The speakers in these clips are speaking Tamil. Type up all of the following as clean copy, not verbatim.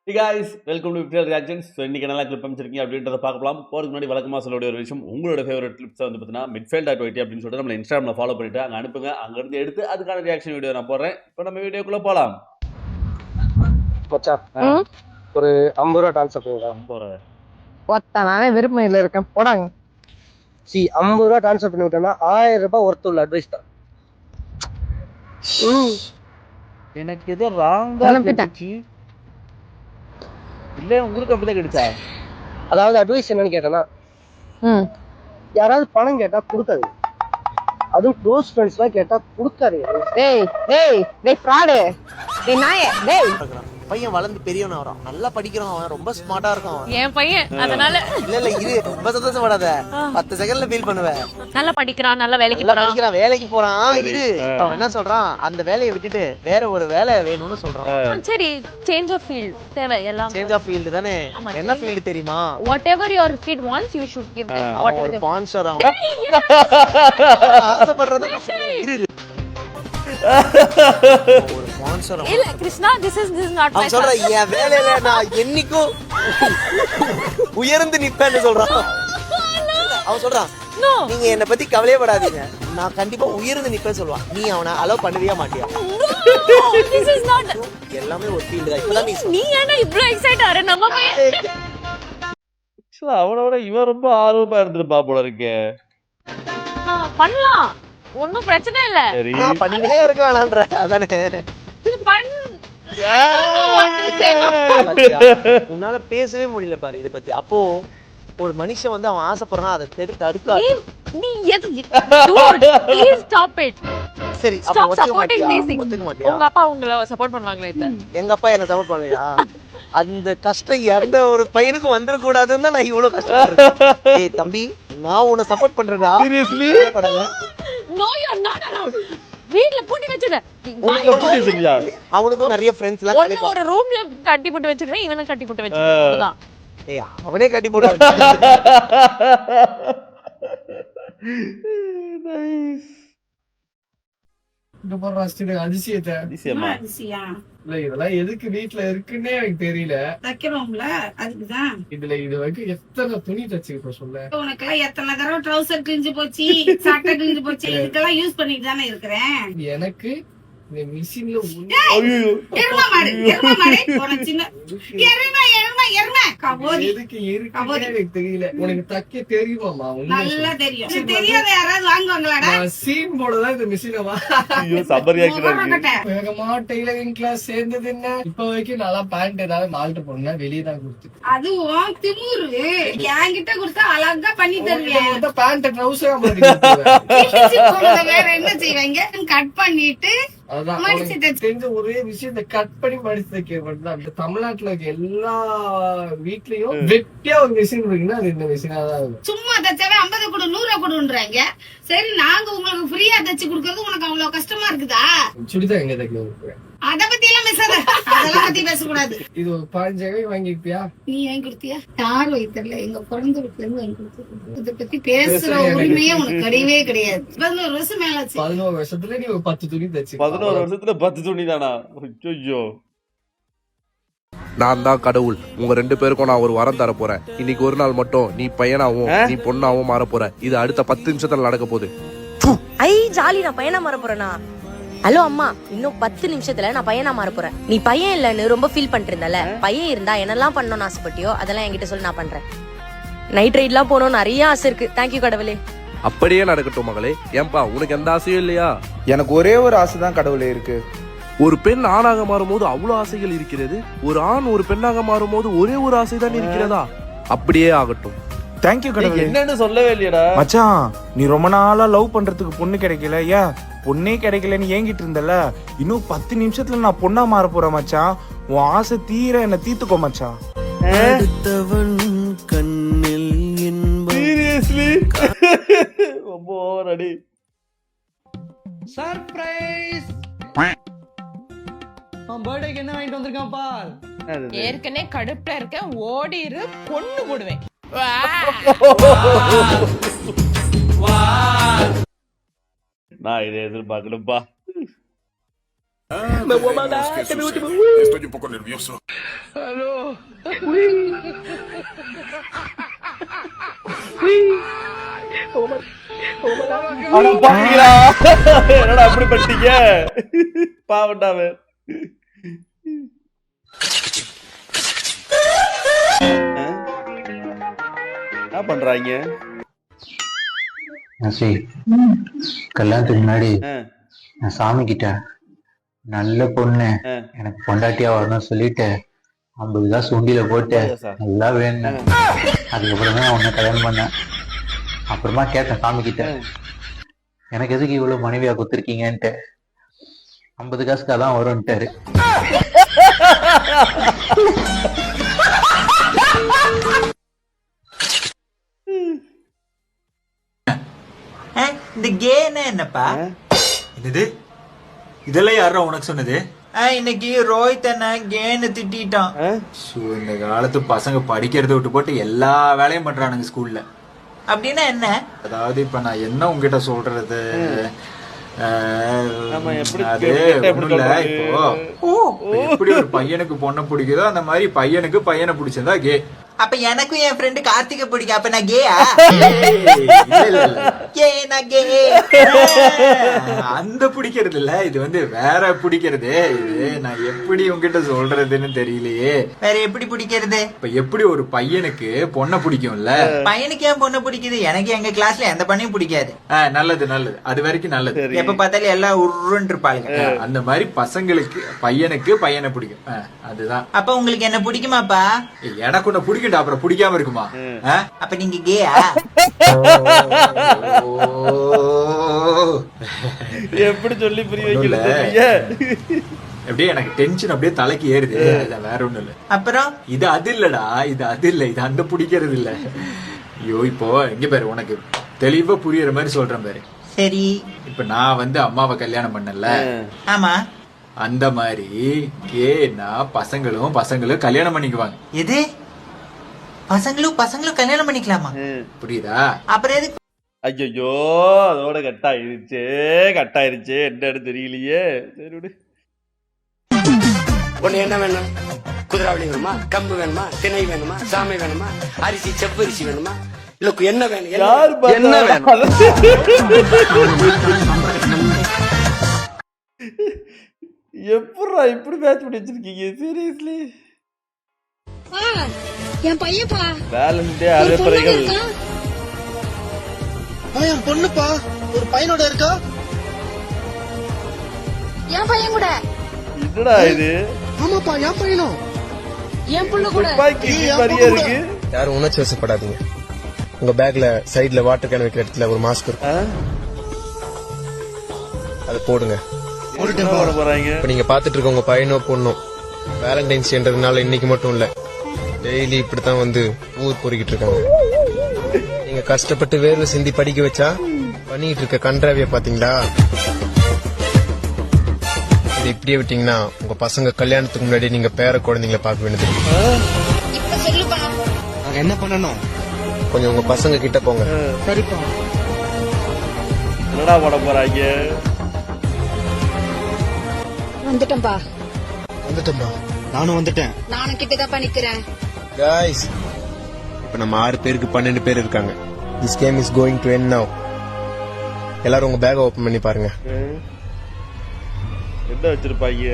Hey guys, welcome to Victor Reactions. So இன்னைக்கு நல்லா கிளிப் அமைச்சிருக்கீங்க அப்படின்றத பார்க்கலாம். போறதுக்கு முன்னாடி வழக்கமாக சொல்லக்கூடிய ஒரு விஷயம், உங்களோட ஃபேவரட் கிளிப்ஸை வந்து பார்த்தீங்கன்னா midfield.yt அப்படின்னு சொல்லிட்டு நம்ம இன்ஸ்டாகிராமில் ஃபாலோ பண்ணிட்டு அங்கே அனுப்புங்க. அங்கேருந்து எடுத்து அதுக்கான ரியாக்ஷன் வீடியோ நான் போடுறேன். இப்போ நம்ம வீடியோக்குள்ளே போகலாம். ஒரு 50 ரூபா ட்ரான்ஸ்ஃபர் போகிறேன். நானே விருப்பம் இருக்கேன் போடாங்க. 50 ரூபா ட்ரான்ஸ்ஃபர் பண்ணி விட்டேன்னா 1000 ரூபாய் ஒர்த் உள்ள அட்வைஸ் தான். எனக்கு ஏதோ ராங்கா இல்லை, உங்களுக்கு அப்படிதான் கிடைச்சா? அதாவது அட்வைஸ் என்னன்னு கேட்டேன்னா, யாராவது பணம் கேட்டா கொடுக்காது, அதுவும் க்ளோஸ் ஃப்ரெண்ட்ஸ்லாம் கேட்டா கொடுக்காது. பையன் வளர்ந்து பெரியவனா வரான், நல்லா படிக்கிறான், அவன் ரொம்ப ஸ்மார்ட்டா இருக்கான் என் பையன். அதனால இல்ல இது ரொம்ப சந்தோஷப்படாத, 10 செகண்ட்ல ஃபீல் பண்ணுவேன். நல்லா படிக்கிறான், நல்லா வேலைக்கு போறான். இது அவன் என்ன சொல்றான், அந்த வேலையை விட்டுட்டு வேற ஒரு வேலை வேணும்னு சொல்றான். சரி, சேஞ்ச் ஆஃப் ஃபீல்ட் தேவை. எல்லாம் சேஞ்ச் ஆஃப் ஃபீல்ட் தானே. என்ன ஃபீல்ட் தெரியுமா? whatever your kid wants you should give them. ஒரு ஸ்பான்சர் ஆசைப்படுறது ஒரு ஸ்பான்சர் இல்ல Krishna, this is not my. அவன் சொல்றான், என் வேலையில நான் என்னைக்கும் உயர்ந்து நிப்பேன்னு சொல்றான். அவன் சொல்றான், நீங்க என்னை பத்தி கவலையப்படாதீங்க, நான் கண்டிப்பா உயர்ந்து நிப்பேன்னு சொல்லுவான். நீ அவனை அலோவ் பண்ணுவியா மாட்டியா? This is not. எல்லாமே ஒரு ஃபீல்ட் தான். இப்பதான் நீ ஏன்னா இவ்ளோ எக்ஸைட் ஆற? நம்ம பையன் அவனோட இவன் ரொம்ப ஆர்வமா இருந்திருப்பா போல இருக்கே. பண்ணலாம், ஒன்னும் பிரச்சனை இல்ல. நான் பண்ணிட்டே இருக்க வேணான்ற அதானே. உன்னால பேசவே முடியல பாரு இதை பத்தி. அப்போ ஒரு மனுஷன் வந்து அவன் ஆசைப்படுறான், அதை தடுக்க நீ please stop it. சரி, stop supporting these things. மாட்டியா? உங்க அப்பா உங்களை சப்போர்ட் பண்ணுவாங்களே? எங்க அப்பா என்ன சப்போர்ட் பண்ணுவியா? அந்த கஷ்டம் எந்த ஒரு பையனுக்கும் வந்துட கூடாதுன்னு தான் நான் இவ்வளவு கஷ்டம். ஏய் தம்பி, நான் உன்னை சப்போர்ட் பண்றேன்டா. Seriously? No, you are not allowed. வீட்ல பூட்டி வச்சிரு. அவனுக்கும் நிறைய ஃப்ரெண்ட்ஸ் எல்லாம் கிடைப்பாங்க. ஒரு ரூம்ல கட்டி போட்டு வச்சிருக்கேன், இவனை கட்டி போட்டு வச்சிருக்கேன். அதுதான். ஏய் அவனே கட்டி போட்டு. நைஸ். இதெல்லாம் எதுக்கு வீட்டுல இருக்குன்னே எனக்கு தெரியல. இதுல இது வரைக்கும் எத்தனை துணி தச்சுக்கிட்ட சொல்ல. உனக்கெல்லாம் எத்தனை தடவை ட்ரௌசர் கிழிஞ்சு போச்சு, சட்டை கிழிஞ்சு போச்சு, இதுக்கெல்லாம் யூஸ் பண்ணிட்டு தானே இருக்கிறேன். எனக்கு இந்த மிஷின்ல எதுக்கு இருக்குன்னு எனக்கு தெரியல. உனக்கு தைக்க தெரியுமாமா? நல்லா தெரியும். தெரியாத யாராவது வாங்குவாங்களாடா? சீன் போடதான் இந்த மிஷினை வேகமா டெய்லரிங் கிளாஸ் சேர்ந்தது என்ன. இப்ப வரைக்கும் நல்லா பேண்ட் ஏதாவது மால்ட்டு போனா வெளியே தான் கொடுத்து. அதுவும் திமுரு என்கிட்ட கொடுத்தா அழகா பண்ணி தருவேன். பேண்ட் ட்ரௌசர் வேற என்ன செய்வாங்க? கட் பண்ணிட்டு தெரிஞ்ச ஒரே விஷயம், கட் பண்ணி மடிச்சு தைக்க. தமிழ்நாட்டுல இருக்க எல்லா வீட்லயும் வெட்டியா ஒரு மிஷின் இருக்குன்னா அது இந்த மிஷினா தான் இருக்கும். சும்மா தச்சாவே 50 கொடு 100 கொடுன்றாங்க. சரி, நாங்க உங்களுக்கு ஃப்ரீயா தச்சு கொடுக்கறது உனக்கு அவ்வளவு கஷ்டமா இருக்குதா? சுடிதான் எங்க தைக்க அத பத்தி எல்லாம் பேசாத, அதெல்லாம் பத்தி பேசக்கூடாது. இது ஒரு 15 வாங்கிருப்பியா? நீ வாங்கி கொடுத்தியா? யார் வைத்தல? எங்க பிறந்த வீட்டுல இருந்து வாங்கி கொடுத்தது. இத பத்தி பேசுற உரிமையே உனக்கு கிடையவே கிடையாது. 11 வருஷம் மேலாச்சு. 11 வருஷத்துல நீ ஒரு 10 துணி தச்சு. 11 வருஷத்துல 10 துணி தானா? ஐயோ. நான் தான் கடவுள், உங்க 2 பேருக்கும் நான் ஒரு வரம் தர போறேன். இன்னைக்கு ஒரு நாள் மட்டும் நீ பையனாவும் நீ பொண்ணாவும் மாற போற. இது அடுத்த 10 நிமிஷத்துல நடக்க போகுது. ஐ ஜாலி, நான் பையனா மாற போறேனா? ஹலோ அம்மா, இன்னும் 10 நிமிஷத்துல நான் பையனா மாற போறேன். நீ பையன் இல்லன்னு ரொம்ப ஃபீல் பண்ணிட்டு இருந்தல, பையன் இருந்தா என்னெல்லாம் பண்ணணும்னு ஆசைப்பட்டியோ அதெல்லாம் என்கிட்ட சொல்லி நான் பண்றேன். நைட் ரைட்லாம் போகணும்னு நிறைய ஆசை இருக்கு. தேங்க்யூ கடவுளே. அப்படியே நடக்கட்டும் மகளே. ஏன்பா உனக்கு எந்த ஆசையும் இல்லையா? எனக்கு ஒரே ஒரு ஆசை தான் கடவுளே இருக்கு. ஒரு பெண் ஆணாக மாறும்போது அவ்வளவு ஆசைகள் இருக்கிறது, ஒரு ஆண் ஒரு பெண்ணாக மாறும்போது ஒரே ஒரு ஆசை தான் இருக்கிறதா? அப்படியே ஆகட்டும். தேங்க்யூ கடவுளே. என்னன்னு சொல்லவே இல்லையடா மச்சான், நீ ரொம்ப நாளா லவ் பண்றதுக்கு பொண்ணு கிடைக்கல, ஏன் பொண்ணே கிடைக்கலன்னு ஏங்கிட்டு இருந்தல, இன்னும் 10 நிமிஷத்துல நான் பொண்ணா மாற போறேன் மச்சான். உன் ஆசை தீர என்ன தீத்துக்கோ மச்சான். கண்ணில் சீரியஸ்லி ரொம்ப ஓவரடி. சர்ப்ரைஸ். பர்த்டேக்கு என்ன வாங்கிட்டு வந்திருக்கான் பார். ஏற்கனவே கடுப்புல இருக்க, ஓடிரு, கொன்னு போடுவேன். நான் இதை எதிர்பார்க்கணும்பா. Estoy un poco nervioso. ஆனா பாத்தீங்களா என்னடா அப்படி பண்ணிட்டீங்க பாவண்டாவே. என்ன பண்றாங்க? கல்யாணத்துக்கு முன்னாடி நான் சாமி கிட்ட நல்ல பொண்ணு எனக்கு பொண்டாட்டியா வரணும்னு சொல்லிட்டு 50 காசு உண்டியில போட்டு நல்லா வேணும். அதுக்கப்புறமே உன்னை கல்யாணம் பண்ணேன். அப்புறமா கேட்டேன் சாமி கிட்ட, எனக்கு எதுக்கு இவ்வளவு மனைவியா கொடுத்துருக்கீங்கன்ட்டு. 50 காசுக்கு அதான் வரும்ட்டாரு. இந்த கேனா என்னப்பா? என்னது? இதெல்லாம் யாரா உனக்கு சொன்னது? இன்னைக்கு ரோஹித் அண்ணா கேன்னு திட்டான். இந்த காலத்து பசங்க படிக்கிறத விட்டு போட்டு எல்லா வேலையும் பண்றானுங்க ஸ்கூல்ல. அப்படின்னா என்ன? அதாவது இப்ப நான் என்ன உங்ககிட்ட சொல்றது, அது ஒண்ணும் இல்ல. இப்போ எப்படி ஒரு பையனுக்கு பொண்ணை பிடிக்குதோ அந்த மாதிரி பையனுக்கு பையனை பிடிச்சதா கே. அப்ப எனக்கும் என் ஃப்ரெண்டு கார்த்திகை பிடிக்கும். அப்ப நான் கேயா? அந்த பிடிக்கிறது இல்ல, இது வந்து வேற பிடிக்கிறது. இது நான் எப்படி உங்ககிட்ட சொல்றதுன்னு தெரியலையே. வேற எப்படி பிடிக்கிறது? இப்ப எப்படி ஒரு பையனுக்கு பொண்ணை பிடிக்கும்ல, பையனுக்கு ஏன் பொண்ணை பிடிக்குது? எனக்கு எங்க கிளாஸ்ல எந்த பொண்ணையும் பிடிக்காது. நல்லது நல்லது, அது வரைக்கும் நல்லது. எப்ப பார்த்தாலும் எல்லாம் உருன்னு இருப்பாங்க. அந்த மாதிரி பசங்களுக்கு பையனுக்கு பையனை பிடிக்கும், அதுதான். அப்ப உங்களுக்கு என்ன பிடிக்குமாப்பா? எனக்கு ஒண்ணு பிடிக்கும், அப்புறம் பிடிக்காம இருக்குமா? அப்ப நீங்க கேயா? எப்படி சொல்லி புரிய வைக்கிறது? அப்படியே எனக்கு டென்ஷன் அப்படியே தலைக்கு ஏறுது. வேற ஒண்ணும் இல்ல. அப்புறம் இது அது இல்லடா, இது அது இல்ல, இது அந்த பிடிக்கிறது இல்ல. ஐயோ இப்போ எங்க பாரு, உனக்கு தெளிவா புரியுற மாதிரி சொல்றேன் பாரு. சரி, இப்ப நான் வந்து அம்மாவை கல்யாணம் பண்ணல. ஆமா, அந்த மாதிரி கேனா பசங்களும் கல்யாணம் பண்ணிக்குவாங்க. எது? பசங்களும் கல்யாணம் பண்ணிக்கலாமா? புரியுதா? அப்புறம் எதுக்கு? ஐயோ அதோட கட்டாயிருச்சு. என்னன்னு தெரியலையே. சரி விடு. உன்னை என்ன வேணும்? குதிராவளி வேணுமா? கம்பு வேணுமா? திணை வேணுமா? சாமை வேணுமா? அரிசி செவ்வரிசி வேணுமா? இல்ல என்ன வேணும்? என்ன வேணும்? எப்படா இப்படி மேட்ச் பண்ணி வச்சிருக்கீங்க? சீரியஸ்லி என் பையப்பா வேலண்டே அரைப்பறைகள். என் பொண்ணுப்பா ஒரு பையனோட இருக்கா. என் பையன் கூட. என்னடா இது? ஆமாப்பா என் பையனும். என் புள்ள கூட. மாதிரியே இருக்கு. யாரும் உணர்ச்சி வசப்படாதீங்க. உங்க பேக்ல சைடுல வாட்டர் கேன் வைக்கிற இடத்துல ஒரு மாஸ்க் இருக்கும், அதை போடுங்க. இப்ப நீங்க பாத்துட்டு இருக்க உங்க பையனோ பொண்ணும் வேலண்டைன்ஸ் டேன்றதுனால இன்னைக்கு மட்டும் இல்ல, டெய்லி இப்படித்தான் வந்து ஊர் பொறிக்கிட்டு இருக்காங்க. நீங்க கஷ்டப்பட்டு வேர்வை சிந்தி படிக்க வச்சா பண்ணிட்டு இருக்க கன்றாவிய பாத்தீங்களா? இது இப்படியே விட்டீங்கன்னா உங்க பசங்க கல்யாணத்துக்கு முன்னாடி நீங்க பேர குழந்தைங்களை பார்க்க வேண்டியது. நாங்க என்ன பண்ணணும்? கொஞ்சம் உங்க பசங்க கிட்ட போங்க. சரிப்பா. என்னடா போட போறாங்க? வந்துட்டேன்பா. நானும் வந்துட்டேன். நானும் கிட்டதான் நிக்கிறேன். Guys, இப்ப நம்ம 6 பேருக்கு 12 பேர் இருக்காங்க. This game is going to end now. எல்லாரும் உங்க பேக் ஓபன் பண்ணி பாருங்க. என்ன வச்சிருப்பாங்க?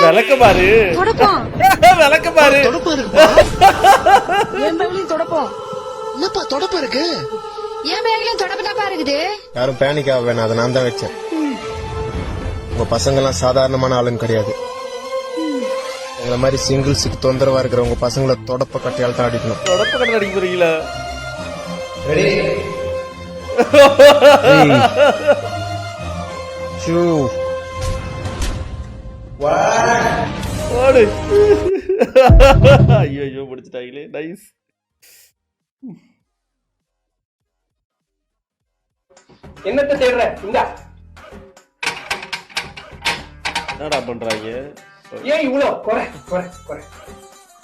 விளக்க பாரு. விளக்க பாரு. என் பேக்லயும் தொடப்போம். என்னப்பா தொடப்பம் இருக்கு? என் பேக்லயும் தொடப்பம் தான் இருக்குது. யாரும் பேனிக் ஆக வேணாம், அதை நான் தான் வச்சேன். உங்க பசங்க எல்லாம் சாதாரணமான ஆளுங்க கிடையாது. எங்களை மாதிரி சிங்கிள்ஸுக்கு தொந்தரவா இருக்கிற உங்க பசங்களை தொடப்ப கட்டையால் தான் அடிக்கணும். தொடப்ப கட்டை அடிக்க போறீங்களா? ஐயோ முடிச்சிட்டாங்களே. நைஸ். என்னத்த தேடுற? இந்தா. என்னடா பண்றாங்க? ஏன் இவ்வளோ குறை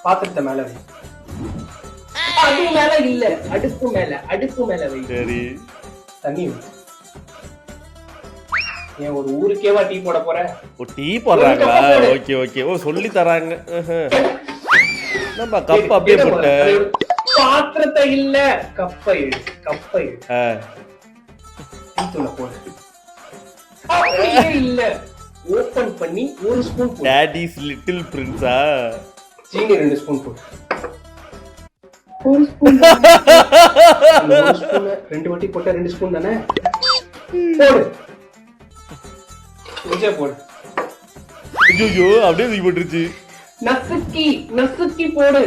பாத்திரத்தை மேல வை. அது மேல இல்ல, அடுப்பு மேல வை. சரி, தண்ணி வை. ஏன் ஒரு ஊருக்கேவா டீ போட போற? ஓ டீ போடுறாங்களா? Okay okay. ஓ சொல்லி தராங்க. நம்ம கப் அப்படியே போட்ட பாத்திரத்தை இல்ல கப்பை கப்பை டீ போடு. அப்படியே இல்ல ஓபன் பண்ணி ஒரு ஸ்பூன் போடு. டாடிஸ் லிட்டில் பிரின்ஸா? சீனி 2 ஸ்பூன் போடு. ஒரு ஸ்பூன் 2 வாட்டி போட்டா 2 ஸ்பூன் தானே? போடு. கொஞ்சம் போடு. ஐயோ அப்படியே தூக்கி போட்டுருச்சு. நசுக்கி போடு.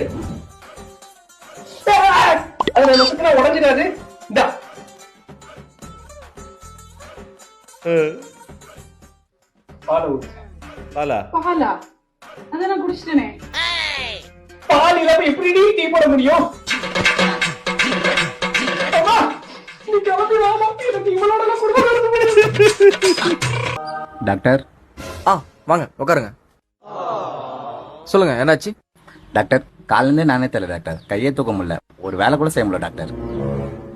அது நசுக்கினா உடஞ்சிடாது. இந்தா பால் ஊத்து. பாலா? பாலா அத நான் குடிச்சிட்டேனே. பால் இல்லாம எப்படி டீ போட முடியும்? அம்மா நீ கிளம்பி வாமா, எனக்கு இவளோட குடும்பம். டாக்டர் வாங்க உட்காருங்க. சொல்லுங்க என்னாச்சு? டாக்டர் காலிலேருந்தே நானே தெரியல டாக்டர், கையே தூக்க முடியல, ஒரு வேலை கூட செய்ய முடியல டாக்டர்.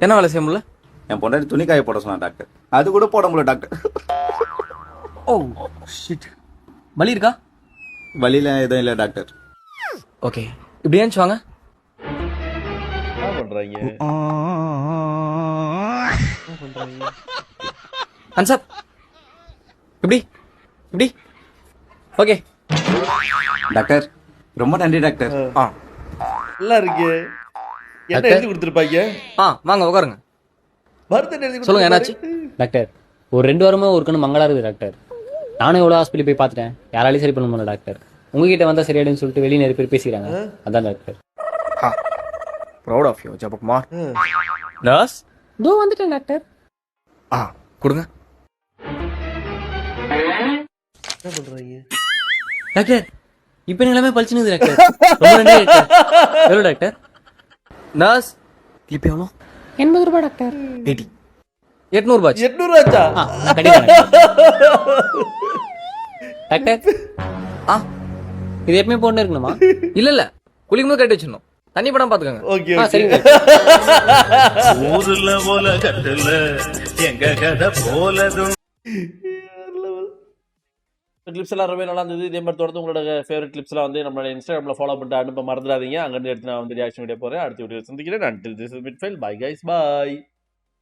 என்ன வேலை செய்ய முடியல? என் பொண்டாட்டி துணி காய போட சொன்னா டாக்டர், அது கூட போட முடியல டாக்டர். Oh shit. வலி இருக்கா? வலியில எதுவும் இல்லை டாக்டர். ஓகே இப்படி ஏன்ச்சு வாங்க. என்ன பண்றாங்க? அன்சாப் இப்படி இப்படி. ஓகே டாக்டர் ரொம்ப நன்றி டாக்டர். நல்லா இருக்கு. என்ன எழுதி கொடுத்துருப்பாங்க? வாங்க உட்காருங்க. சொல்லுங்க என்னாச்சு? டாக்டர் ஒரு 2 வாரமா ஒரு கண்ணு மங்களா இருக்குது டாக்டர். நானும் எவ்வளோ ஹாஸ்பிட்டல் போய் பார்த்துட்டேன், யாராலையும் சரி பண்ண முடியல டாக்டர். உங்ககிட்ட வந்தா சரியாடுன்னு சொல்லிட்டு வெளியே நிறைய பேர் பேசிக்கிறாங்க. அதான் doctor. Proud of you Jabakumar. Nurse தோ வந்துட்டேன் டாக்டர். கொடுங்க. என்ன பண்றீங்க டாக்டர்? இப்போ எல்லாமே பழிச்சுனுது டாக்டர். ரொம்ப நன்றி டாக்டர். எவ்வளோ டாக்டர்? நர்ஸ் இப்போ எவ்வளோ? 80 ரூபாய் டாக்டர். 80 800 ரூபாய். 800 ஆச்சா? டாக்டர் இது எப்பவுமே போட்டு இருக்கணுமா? இல்ல குளிக்கும் போது கட்டி வச்சிடணும். தண்ணி படம் பாத்துக்கோங்க. ஓகே சரிங்க. ஊருல போல கட்டல எங்க கதை போலதும். கிளிப்ஸ் எல்லாம் ரொம்ப நல்லா இருந்தது. இதே மாதிரி தொடர்ந்து உங்களோட ஃபேவரட் கிளிப்ஸ் எல்லாம் வந்து நம்மளோட இன்ஸ்டாகிராம்ல ஃபாலோ பண்ணிட்டு அனுப்ப மறந்துடாதீங்க. அங்கிருந்து எடுத்து நான் வந்து ரியாக்ஷன் வீடியோ போறேன். அடுத்த வீடியோ சந்திக்கிறேன். until this is Midfield. Bye guys. Bye.